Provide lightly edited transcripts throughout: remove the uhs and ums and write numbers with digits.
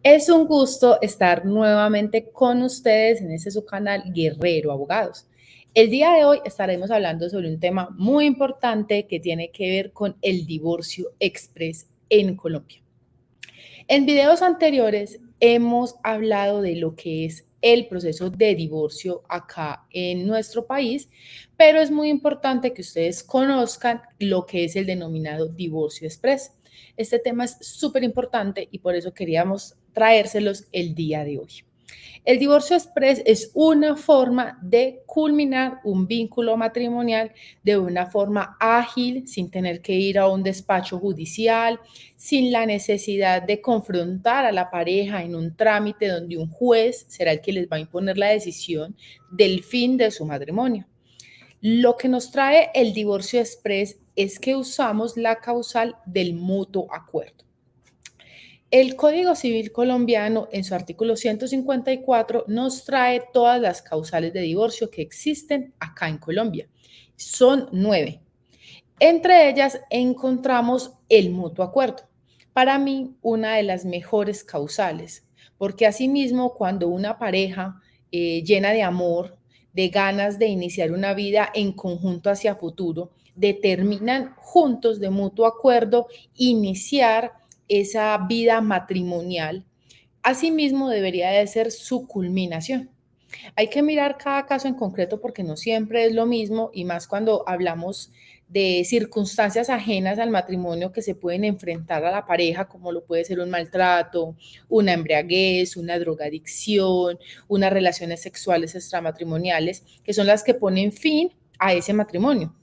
Es un gusto estar nuevamente con ustedes en este su canal Guerrero Abogados. El día de hoy estaremos hablando sobre un tema muy importante que tiene que ver con el divorcio express en Colombia. En videos anteriores hemos hablado de lo que es el proceso de divorcio acá en nuestro país, pero es muy importante que ustedes conozcan lo que es el denominado divorcio express. Este tema es súper importante y por eso queríamos traérselos el día de hoy. El divorcio express es una forma de culminar un vínculo matrimonial de una forma ágil, sin tener que ir a un despacho judicial, sin la necesidad de confrontar a la pareja en un trámite donde un juez será el que les va a imponer la decisión del fin de su matrimonio. Lo que nos trae el divorcio express es que usamos la causal del mutuo acuerdo. El Código Civil colombiano, en su artículo 154, nos trae todas las causales de divorcio que existen acá en Colombia. Son 9. Entre ellas encontramos el mutuo acuerdo. Para mí, una de las mejores causales, porque asimismo, cuando una pareja llena de amor, de ganas de iniciar una vida en conjunto hacia futuro, determinan juntos de mutuo acuerdo iniciar esa vida matrimonial, asimismo debería de ser su culminación. Hay que mirar cada caso en concreto porque no siempre es lo mismo y más cuando hablamos de circunstancias ajenas al matrimonio que se pueden enfrentar a la pareja, como lo puede ser un maltrato, una embriaguez, una drogadicción, unas relaciones sexuales extramatrimoniales, que son las que ponen fin a ese matrimonio.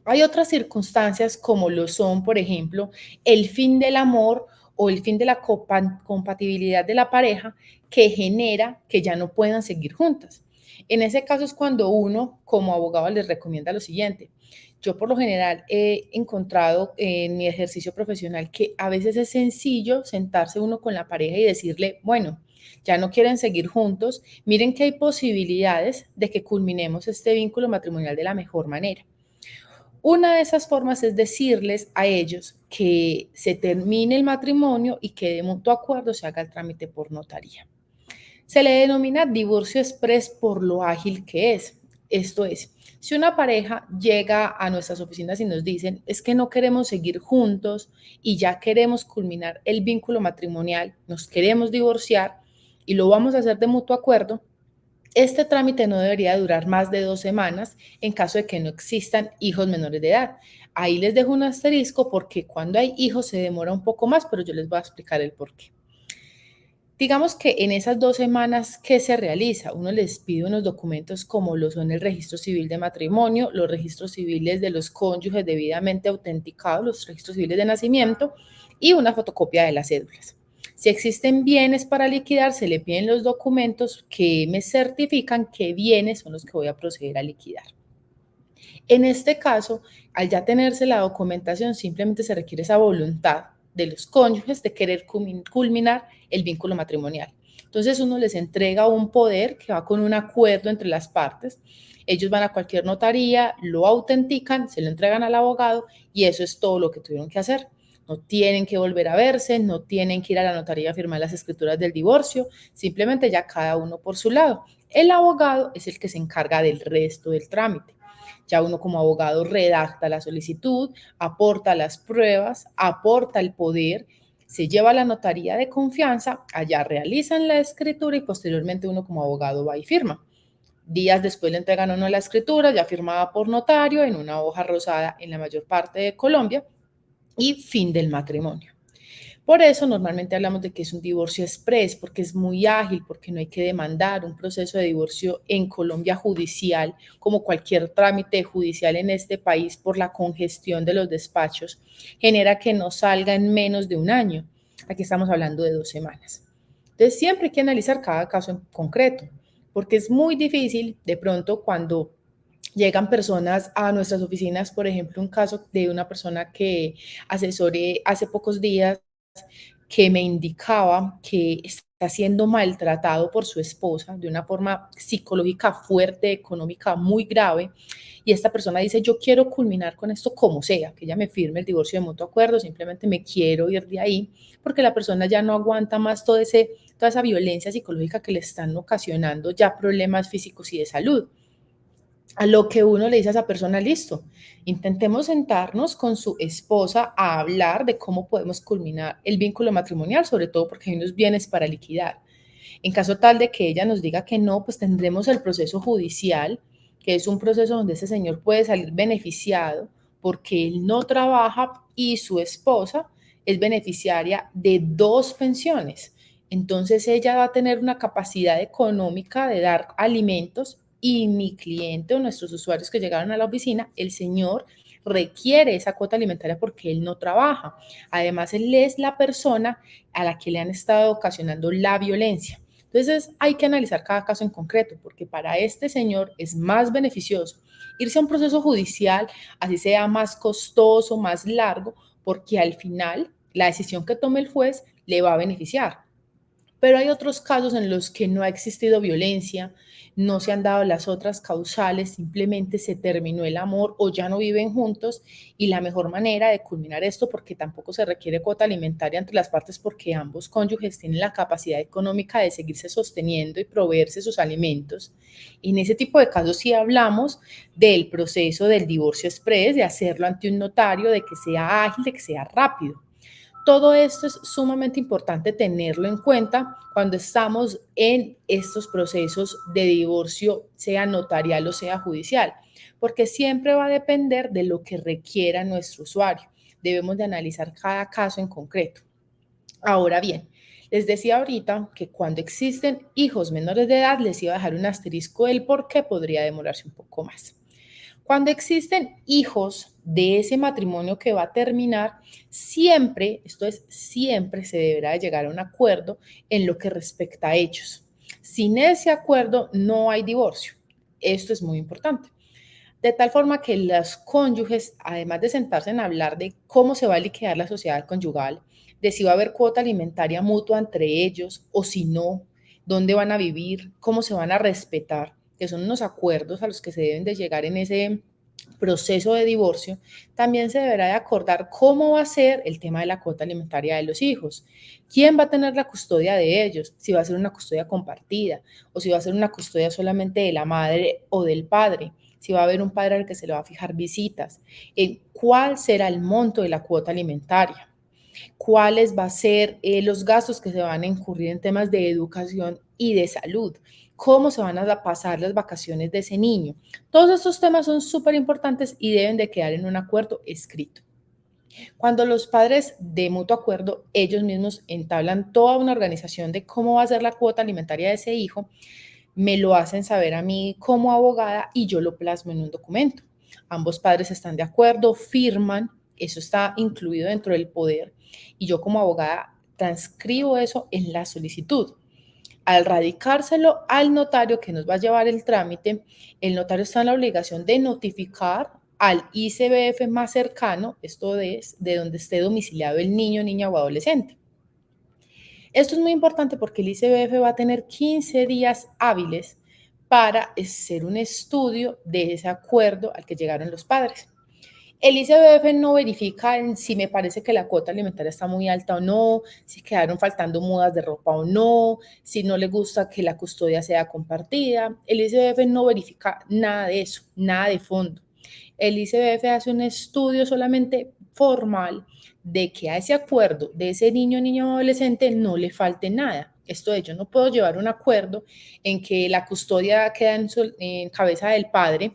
Hay otras circunstancias como lo son, por ejemplo, el fin del amor o el fin de la compatibilidad de la pareja que genera que ya no puedan seguir juntas. En ese caso es cuando uno como abogado les recomienda lo siguiente. Yo por lo general he encontrado en mi ejercicio profesional que a veces es sencillo sentarse uno con la pareja y decirle, bueno, ya no quieren seguir juntos, miren que hay posibilidades de que culminemos este vínculo matrimonial de la mejor manera. Una de esas formas es decirles a ellos que se termine el matrimonio y que de mutuo acuerdo se haga el trámite por notaría. Se le denomina divorcio express por lo ágil que es. Esto es, si una pareja llega a nuestras oficinas y nos dicen, es que no queremos seguir juntos y ya queremos culminar el vínculo matrimonial, nos queremos divorciar y lo vamos a hacer de mutuo acuerdo, este trámite no debería durar más de 2 semanas en caso de que no existan hijos menores de edad. Ahí les dejo un asterisco porque cuando hay hijos se demora un poco más, pero yo les voy a explicar el por qué. Digamos que en esas 2 semanas, ¿qué se realiza? Uno les pide unos documentos como lo son el registro civil de matrimonio, los registros civiles de los cónyuges debidamente autenticados, los registros civiles de nacimiento y una fotocopia de las cédulas. Si existen bienes para liquidar, se le piden los documentos que me certifican qué bienes son los que voy a proceder a liquidar. En este caso, al ya tenerse la documentación, simplemente se requiere esa voluntad de los cónyuges de querer culminar el vínculo matrimonial. Entonces uno les entrega un poder que va con un acuerdo entre las partes. Ellos van a cualquier notaría, lo autentican, se lo entregan al abogado y eso es todo lo que tuvieron que hacer. No tienen que volver a verse, no tienen que ir a la notaría a firmar las escrituras del divorcio, simplemente ya cada uno por su lado. El abogado es el que se encarga del resto del trámite. Ya uno como abogado redacta la solicitud, aporta las pruebas, aporta el poder, se lleva a la notaría de confianza, allá realizan la escritura y posteriormente uno como abogado va y firma. Días después le entregan a uno la escritura ya firmada por notario en una hoja rosada en la mayor parte de Colombia y fin del matrimonio. Por eso normalmente hablamos de que es un divorcio express, porque es muy ágil, porque no hay que demandar un proceso de divorcio en Colombia judicial, como cualquier trámite judicial en este país por la congestión de los despachos, genera que no salga en menos de un año. Aquí estamos hablando de 2 semanas. Entonces siempre hay que analizar cada caso en concreto, porque es muy difícil de pronto cuando llegan personas a nuestras oficinas, por ejemplo, un caso de una persona que asesoré hace pocos días que me indicaba que está siendo maltratado por su esposa de una forma psicológica fuerte, económica muy grave, y esta persona dice, yo quiero culminar con esto como sea, que ella me firme el divorcio de mutuo acuerdo, simplemente me quiero ir de ahí, porque la persona ya no aguanta más toda esa violencia psicológica que le están ocasionando ya problemas físicos y de salud. A lo que uno le dice a esa persona, listo, intentemos sentarnos con su esposa a hablar de cómo podemos culminar el vínculo matrimonial, sobre todo porque hay unos bienes para liquidar. En caso tal de que ella nos diga que no, pues tendremos el proceso judicial, que es un proceso donde ese señor puede salir beneficiado porque él no trabaja y su esposa es beneficiaria de dos pensiones. Entonces ella va a tener una capacidad económica de dar alimentos y mi cliente o nuestros usuarios que llegaron a la oficina, el señor requiere esa cuota alimentaria porque él no trabaja. Además, él es la persona a la que le han estado ocasionando la violencia. Entonces hay que analizar cada caso en concreto, porque para este señor es más beneficioso irse a un proceso judicial, así sea más costoso, más largo, porque al final la decisión que tome el juez le va a beneficiar. Pero hay otros casos en los que no ha existido violencia, no se han dado las otras causales, simplemente se terminó el amor o ya no viven juntos y la mejor manera de culminar esto, porque tampoco se requiere cuota alimentaria entre las partes porque ambos cónyuges tienen la capacidad económica de seguirse sosteniendo y proveerse sus alimentos. En ese tipo de casos sí hablamos del proceso del divorcio express, de hacerlo ante un notario, de que sea ágil, de que sea rápido. Todo esto es sumamente importante tenerlo en cuenta cuando estamos en estos procesos de divorcio, sea notarial o sea judicial, porque siempre va a depender de lo que requiera nuestro usuario. Debemos de analizar cada caso en concreto. Ahora bien, les decía ahorita que cuando existen hijos menores de edad, les iba a dejar un asterisco del por qué podría demorarse un poco más. Cuando existen hijos de ese matrimonio que va a terminar, siempre, esto es, siempre se deberá de llegar a un acuerdo en lo que respecta a ellos. Sin ese acuerdo no hay divorcio. Esto es muy importante. De tal forma que los cónyuges, además de sentarse en hablar de cómo se va a liquidar la sociedad conyugal, de si va a haber cuota alimentaria mutua entre ellos o si no, dónde van a vivir, cómo se van a respetar, que son unos acuerdos a los que se deben de llegar en ese proceso de divorcio, también se deberá de acordar cómo va a ser el tema de la cuota alimentaria de los hijos. ¿Quién va a tener la custodia de ellos? Si va a ser una custodia compartida o si va a ser una custodia solamente de la madre o del padre, si va a haber un padre al que se le va a fijar visitas, cuál será el monto de la cuota alimentaria, cuáles van a ser los gastos que se van a incurrir en temas de educación y de salud, cómo se van a pasar las vacaciones de ese niño. Todos estos temas son súper importantes y deben de quedar en un acuerdo escrito. Cuando los padres de mutuo acuerdo, ellos mismos entablan toda una organización de cómo va a ser la cuota alimentaria de ese hijo, me lo hacen saber a mí como abogada y yo lo plasmo en un documento. Ambos padres están de acuerdo, firman, eso está incluido dentro del poder y yo como abogada transcribo eso en la solicitud. Al radicárselo al notario que nos va a llevar el trámite, el notario está en la obligación de notificar al ICBF más cercano, esto es, de donde esté domiciliado el niño, niña o adolescente. Esto es muy importante porque el ICBF va a tener 15 días hábiles para hacer un estudio de ese acuerdo al que llegaron los padres. El ICBF no verifica en si me parece que la cuota alimentaria está muy alta o no, si quedaron faltando mudas de ropa o no, si no le gusta que la custodia sea compartida. El ICBF no verifica nada de eso, nada de fondo. El ICBF hace un estudio solamente formal de que a ese acuerdo de ese niño, niño o adolescente no le falte nada. Esto es, yo no puedo llevar un acuerdo en que la custodia queda en cabeza del padre,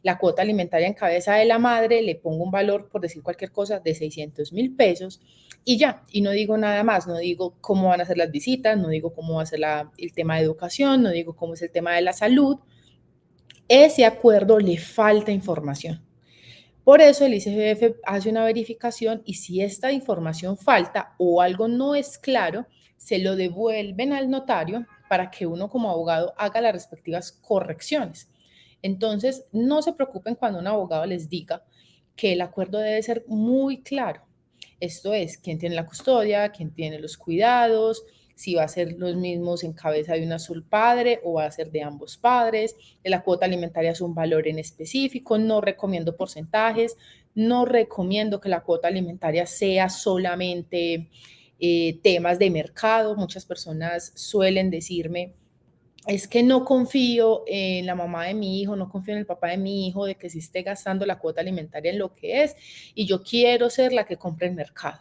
la cuota alimentaria en cabeza de la madre, le pongo un valor, por decir cualquier cosa, de 600.000 pesos y ya, y no digo nada más, no digo cómo van a ser las visitas, no digo cómo va a ser el tema de educación, no digo cómo es el tema de la salud. Ese acuerdo le falta información. Por eso el ICBF hace una verificación y si esta información falta o algo no es claro, se lo devuelven al notario para que uno como abogado haga las respectivas correcciones. Entonces, no se preocupen cuando un abogado les diga que el acuerdo debe ser muy claro. Esto es, quién tiene la custodia, quién tiene los cuidados, si va a ser los mismos en cabeza de un solo padre o va a ser de ambos padres. La cuota alimentaria es un valor en específico, no recomiendo porcentajes, no recomiendo que la cuota alimentaria sea solamente temas de mercado. Muchas personas suelen decirme, es que no confío en la mamá de mi hijo, no confío en el papá de mi hijo, de que se esté gastando la cuota alimentaria en lo que es, y yo quiero ser la que compre el mercado.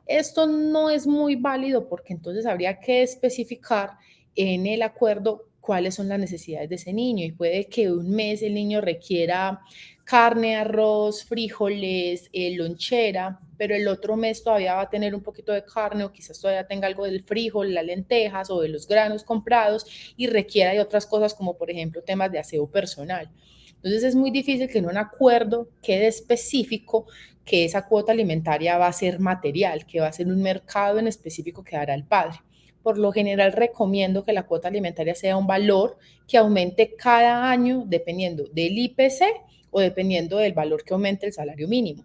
Esto no es muy válido porque entonces habría que especificar en el acuerdo cuáles son las necesidades de ese niño, y puede que un mes el niño requiera carne, arroz, frijoles, lonchera, pero el otro mes todavía va a tener un poquito de carne o quizás todavía tenga algo del frijol, las lentejas o de los granos comprados y requiera de otras cosas como por ejemplo temas de aseo personal. Entonces es muy difícil que en un acuerdo quede específico que esa cuota alimentaria va a ser material, que va a ser un mercado en específico que dará el padre. Por lo general recomiendo que la cuota alimentaria sea un valor que aumente cada año dependiendo del IPC o dependiendo del valor que aumente el salario mínimo.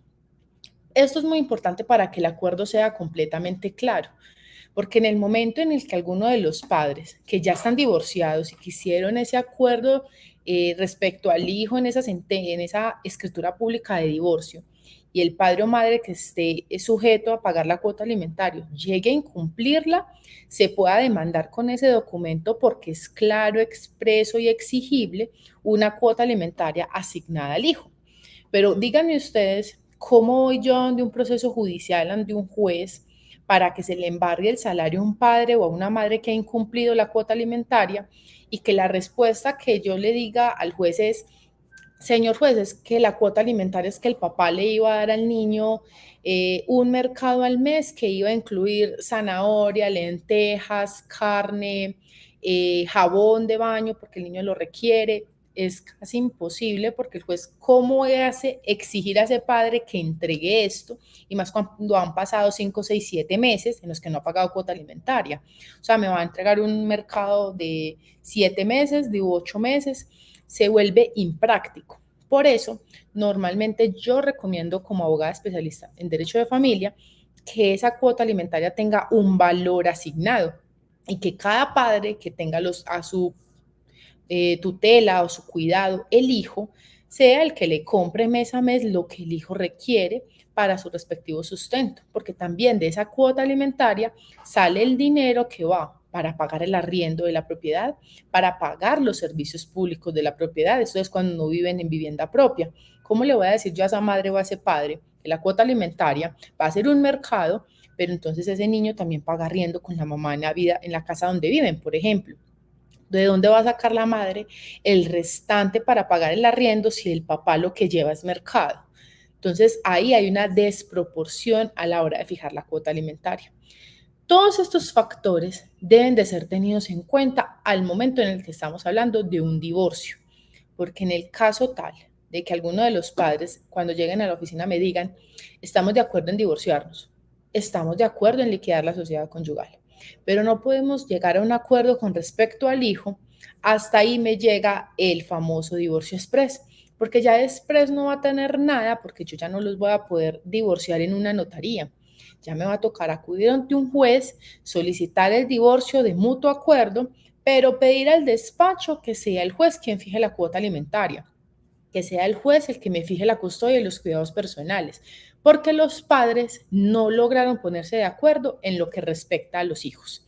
Esto es muy importante para que el acuerdo sea completamente claro, porque en el momento en el que alguno de los padres que ya están divorciados y que hicieron ese acuerdo respecto al hijo en esa escritura pública de divorcio, y el padre o madre que esté sujeto a pagar la cuota alimentaria llegue a incumplirla, se pueda demandar con ese documento porque es claro, expreso y exigible una cuota alimentaria asignada al hijo. Pero díganme ustedes, ¿cómo voy yo ante un proceso judicial, ante un juez, para que se le embargue el salario a un padre o a una madre que ha incumplido la cuota alimentaria y que la respuesta que yo le diga al juez es, señor juez, es que la cuota alimentaria es que el papá le iba a dar al niño un mercado al mes que iba a incluir zanahoria, lentejas, carne, jabón de baño porque el niño lo requiere? Es casi imposible porque el juez, ¿cómo hace exigir a ese padre que entregue esto? Y más cuando han pasado 5, 6, 7 meses en los que no ha pagado cuota alimentaria. O sea, me va a entregar un mercado de 7 meses, de 8 meses, se vuelve impráctico. Por eso, normalmente yo recomiendo como abogada especialista en derecho de familia que esa cuota alimentaria tenga un valor asignado y que cada padre que tenga a su tutela o su cuidado el hijo sea el que le compre mes a mes lo que el hijo requiere para su respectivo sustento, porque también de esa cuota alimentaria sale el dinero que va para pagar el arriendo de la propiedad, para pagar los servicios públicos de la propiedad. Eso es cuando no viven en vivienda propia. ¿Cómo le voy a decir yo a esa madre o a ese padre que la cuota alimentaria va a ser un mercado, pero entonces ese niño también paga arriendo con la mamá en la casa donde viven, por ejemplo? ¿De dónde va a sacar la madre el restante para pagar el arriendo si el papá lo que lleva es mercado? Entonces ahí hay una desproporción a la hora de fijar la cuota alimentaria. Todos estos factores deben de ser tenidos en cuenta al momento en el que estamos hablando de un divorcio, porque en el caso tal de que alguno de los padres cuando lleguen a la oficina me digan, estamos de acuerdo en divorciarnos, estamos de acuerdo en liquidar la sociedad conyugal, pero no podemos llegar a un acuerdo con respecto al hijo, hasta ahí me llega el famoso divorcio express, porque ya express no va a tener nada, porque yo ya no los voy a poder divorciar en una notaría. Ya me va a tocar acudir ante un juez, solicitar el divorcio de mutuo acuerdo, pero pedir al despacho que sea el juez quien fije la cuota alimentaria, que sea el juez el que me fije la custodia y los cuidados personales, porque los padres no lograron ponerse de acuerdo en lo que respecta a los hijos.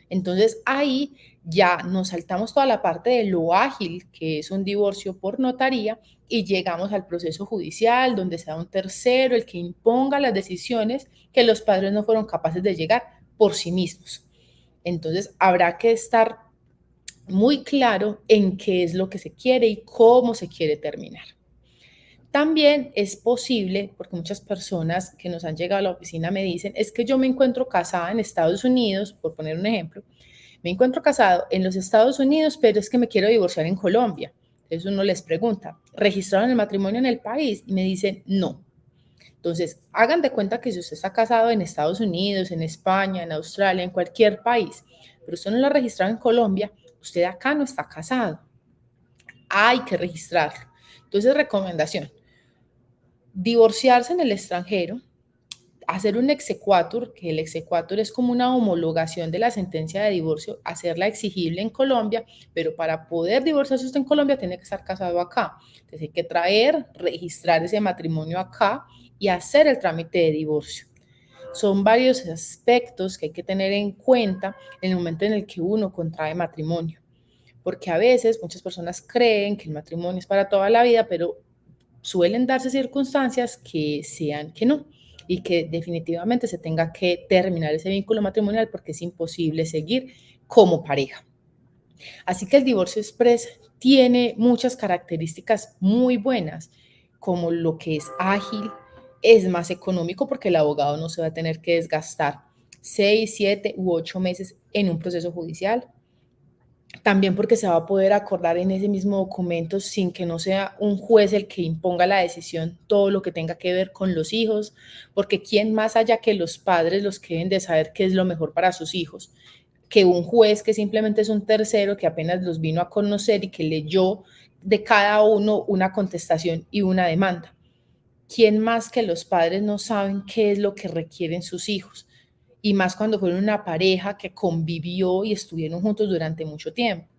Entonces ahí ya nos saltamos toda la parte de lo ágil que es un divorcio por notaría y llegamos al proceso judicial donde sea un tercero el que imponga las decisiones que los padres no fueron capaces de llegar por sí mismos. Entonces habrá que estar muy claro en qué es lo que se quiere y cómo se quiere terminar. También es posible, porque muchas personas que nos han llegado a la oficina me dicen, es que yo me encuentro casada en Estados Unidos, por poner un ejemplo, me encuentro casado en los Estados Unidos, pero es que me quiero divorciar en Colombia. Entonces uno les pregunta, ¿registraron el matrimonio en el país? Y me dicen, no. Entonces, hagan de cuenta que si usted está casado en Estados Unidos, en España, en Australia, en cualquier país, pero usted no lo ha registrado en Colombia, usted acá no está casado. Hay que registrarlo. Entonces, recomendación, divorciarse en el extranjero, hacer un exequatur, que el exequatur es como una homologación de la sentencia de divorcio, hacerla exigible en Colombia, pero para poder divorciarse usted en Colombia tiene que estar casado acá. Entonces hay que traer, registrar ese matrimonio acá y hacer el trámite de divorcio. Son varios aspectos que hay que tener en cuenta en el momento en el que uno contrae matrimonio, porque a veces muchas personas creen que el matrimonio es para toda la vida, pero suelen darse circunstancias que sean que no y que definitivamente se tenga que terminar ese vínculo matrimonial porque es imposible seguir como pareja. Así que el divorcio express tiene muchas características muy buenas, como lo que es ágil, es más económico porque el abogado no se va a tener que desgastar 6, 7 u 8 meses en un proceso judicial. También porque se va a poder acordar en ese mismo documento sin que no sea un juez el que imponga la decisión, todo lo que tenga que ver con los hijos, porque quién más allá que los padres los que deben de saber qué es lo mejor para sus hijos, que un juez que simplemente es un tercero que apenas los vino a conocer y que leyó de cada uno una contestación y una demanda. ¿Quién más que los padres no saben qué es lo que requieren sus hijos? Y más cuando fueron una pareja que convivió y estuvieron juntos durante mucho tiempo.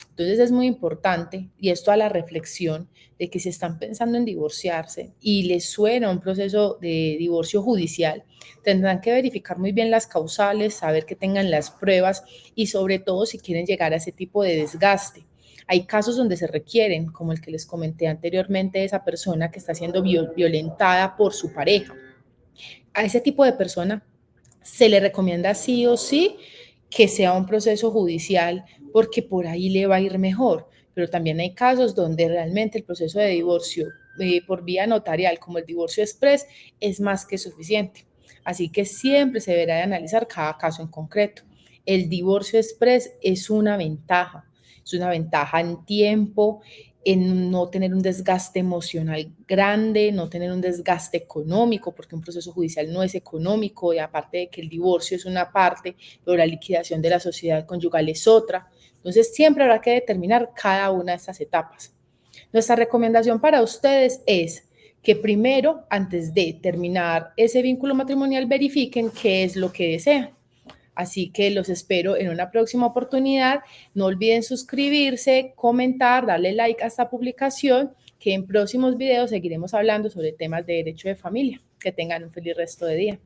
Entonces es muy importante, y esto a la reflexión, de que si están pensando en divorciarse y les suena un proceso de divorcio judicial, tendrán que verificar muy bien las causales, saber que tengan las pruebas y sobre todo si quieren llegar a ese tipo de desgaste. Hay casos donde se requieren, como el que les comenté anteriormente, de esa persona que está siendo violentada por su pareja. A ese tipo de persona se le recomienda sí o sí que sea un proceso judicial porque por ahí le va a ir mejor, pero también hay casos donde realmente el proceso de divorcio por vía notarial, como el divorcio express, es más que suficiente. Así que siempre se deberá de analizar cada caso en concreto. El divorcio express es una ventaja en tiempo, en no tener un desgaste emocional grande, no tener un desgaste económico, porque un proceso judicial no es económico, y aparte de que el divorcio es una parte, pero la liquidación de la sociedad conyugal es otra. Entonces, siempre habrá que determinar cada una de estas etapas. Nuestra recomendación para ustedes es que primero, antes de terminar ese vínculo matrimonial, verifiquen qué es lo que desean. Así que los espero en una próxima oportunidad. No olviden suscribirse, comentar, darle like a esta publicación, que en próximos videos seguiremos hablando sobre temas de derecho de familia. Que tengan un feliz resto de día.